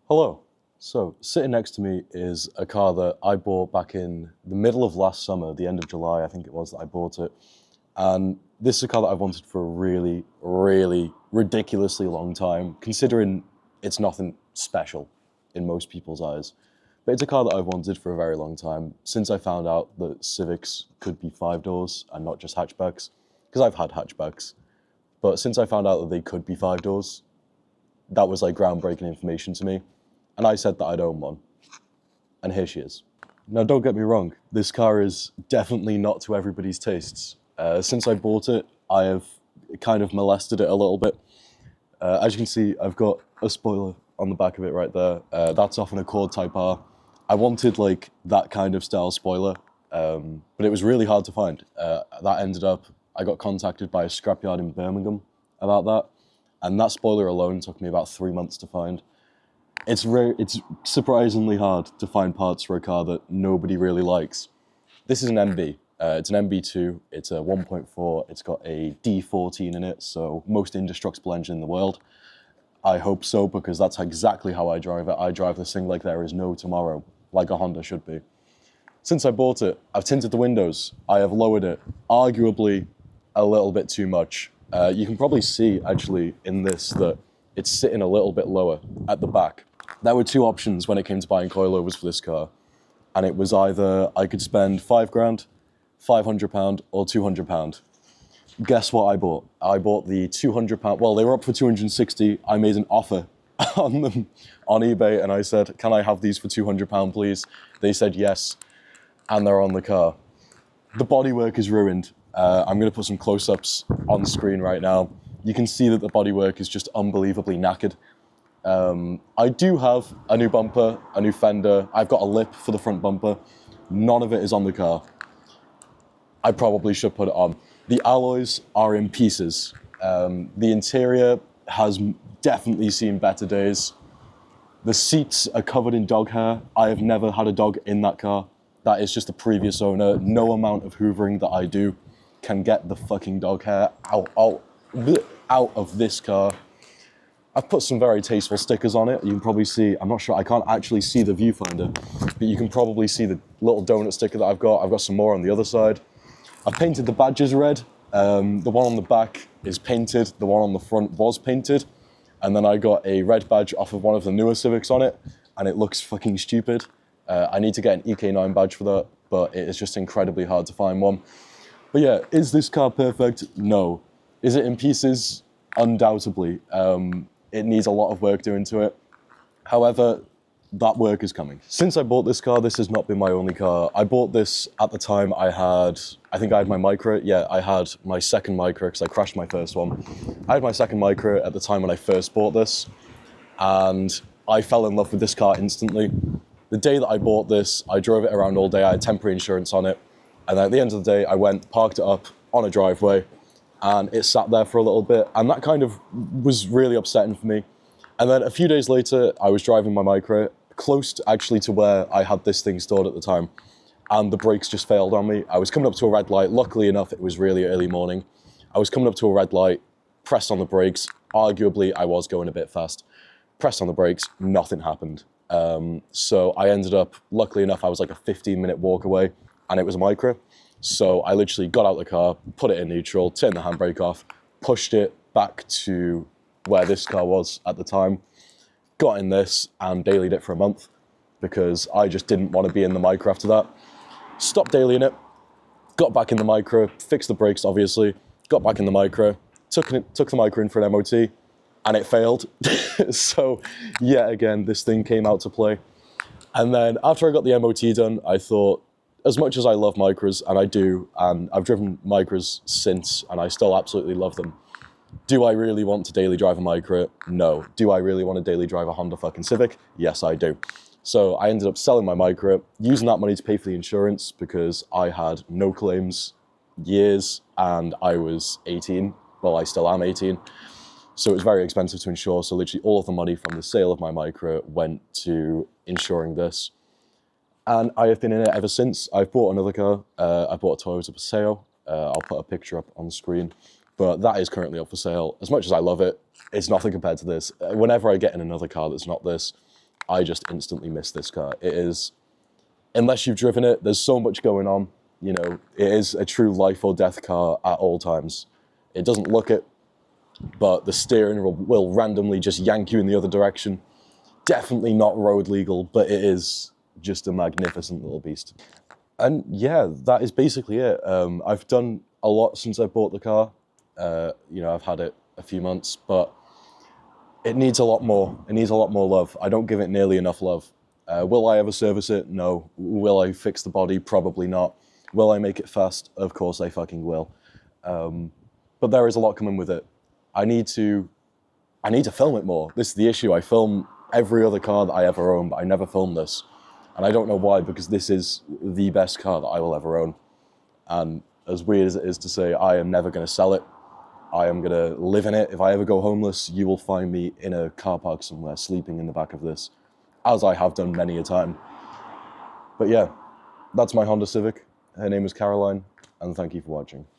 Hello. So, sitting next to me is a car that I bought back in the middle of last summer, the end of July, I think it was that I bought it. And this is a car that I've wanted for a really, really ridiculously long time, considering it's nothing special in most people's eyes. But it's a car that I've wanted for a very long time, since I found out that Civics could be 5 doors and not just hatchbacks, because I've had hatchbacks. But since I found out that they could be 5 doors, that was like groundbreaking information to me. And I said that I'd own one. And here she is. Now, don't get me wrong, this car is definitely not to everybody's tastes. Since I bought it, I have kind of molested it a little bit. As you can see, I've got a spoiler on the back of it right there. That's off an Accord Type R. I wanted like that kind of style spoiler, but it was really hard to find. That ended up, I got contacted by a scrapyard in Birmingham about that. And that spoiler alone took me about 3 months to find. It's surprisingly hard to find parts for a car that nobody really likes. This is an MB. It's an MB2. It's a 1.4. It's got a D14 in it, so most indestructible engine in the world. I hope so, because that's exactly how I drive it. I drive this thing like there is no tomorrow, like a Honda should be. Since I bought it, I've tinted the windows. I have lowered it, arguably a little bit too much. You can probably see, actually, in this that it's sitting a little bit lower at the back. There were two options when it came to buying coilovers for this car. And it was either I could spend 5 grand, £500 or £200. Guess what I bought? I bought the £200, well, they were up for 260. I made an offer on them on eBay and I said, can I have these for £200 please? They said yes, and they're on the car. The bodywork is ruined. I'm gonna put some close-ups on screen right now. You can see that the bodywork is just unbelievably knackered. I do have a new bumper, a new fender. I've got a lip for the front bumper. None of it is on the car. I probably should put it on. The alloys are in pieces. The interior has definitely seen better days. The seats are covered in dog hair. I have never had a dog in that car. That is just the previous owner. No amount of hoovering that I do can get the fucking dog hair out of this car. I've put some very tasteful stickers on it. You can probably see, I'm not sure, I can't actually see the viewfinder, but you can probably see the little donut sticker that I've got. I've got some more on the other side. I've painted the badges red. The one on the back is painted. The one on the front was painted. And then I got a red badge off of one of the newer Civics on it, and it looks fucking stupid. I need to get an EK9 badge for that, but it is just incredibly hard to find one. But yeah, is this car perfect? No. Is it in pieces? Undoubtedly. It needs a lot of work doing to it. However, that work is coming. Since I bought this car, this has not been my only car. I bought this at the time I think I had my Micra. Yeah, I had my second Micra because I crashed my first one. I had my second Micra at the time when I first bought this, and I fell in love with this car instantly. The day that I bought this, I drove it around all day. I had temporary insurance on it. And at the end of the day, I went, parked it up on a driveway, and it sat there for a little bit. And that kind of was really upsetting for me. And then a few days later, I was driving my Micra, close to, actually to where I had this thing stored at the time. And the brakes just failed on me. I was coming up to a red light. Luckily enough, it was really early morning. I was coming up to a red light, pressed on the brakes. Arguably, I was going a bit fast. Pressed on the brakes, nothing happened. So I ended up, luckily enough, I was like a 15-minute walk away, and it was a Micra. So I literally got out of the car, put it in neutral, turned the handbrake off, pushed it back to where this car was at the time, got in this and dailied it for a month because I just didn't want to be in the Micra after that. Stopped dailying it, got back in the Micra, fixed the brakes obviously, got back in the Micra, took the Micra in for an MOT, and it failed. So yet again, this thing came out to play. And then after I got the MOT done, I thought, as much as I love Micras, and I do, and I've driven Micras since, and I still absolutely love them, do I really want to daily drive a Micra? No. Do I really want to daily drive a Honda fucking Civic? Yes, I do. So I ended up selling my Micra, using that money to pay for the insurance because I had no claims years, and I was 18. Well, I still am 18. So it was very expensive to insure, so literally all of the money from the sale of my Micra went to insuring this. And I have been in it ever since. I've bought another car. I bought a Toyota Paseo. I'll put a picture up on the screen. But that is currently up for sale. As much as I love it, it's nothing compared to this. Whenever I get in another car that's not this, I just instantly miss this car. It is, unless you've driven it, there's so much going on. You know, it is a true life or death car at all times. It doesn't look it, but the steering will randomly just yank you in the other direction. Definitely not road legal, but it is just a magnificent little beast. And yeah, that is basically it. I've done a lot since I bought the car. You know, I've had it a few months, but it needs a lot more. It needs a lot more love. I don't give it nearly enough love. Will I ever service it? No. Will I fix the body? Probably not. Will I make it fast? Of course I fucking will. But there is a lot coming with it. I need to film it more. This is the issue. I film every other car that I ever own, but I never film this. And I don't know why, because this is the best car that I will ever own. And as weird as it is to say, I am never going to sell it. I am going to live in it. If I ever go homeless, you will find me in a car park somewhere, sleeping in the back of this, as I have done many a time. But yeah, that's my Honda Civic. Her name is Caroline, and thank you for watching.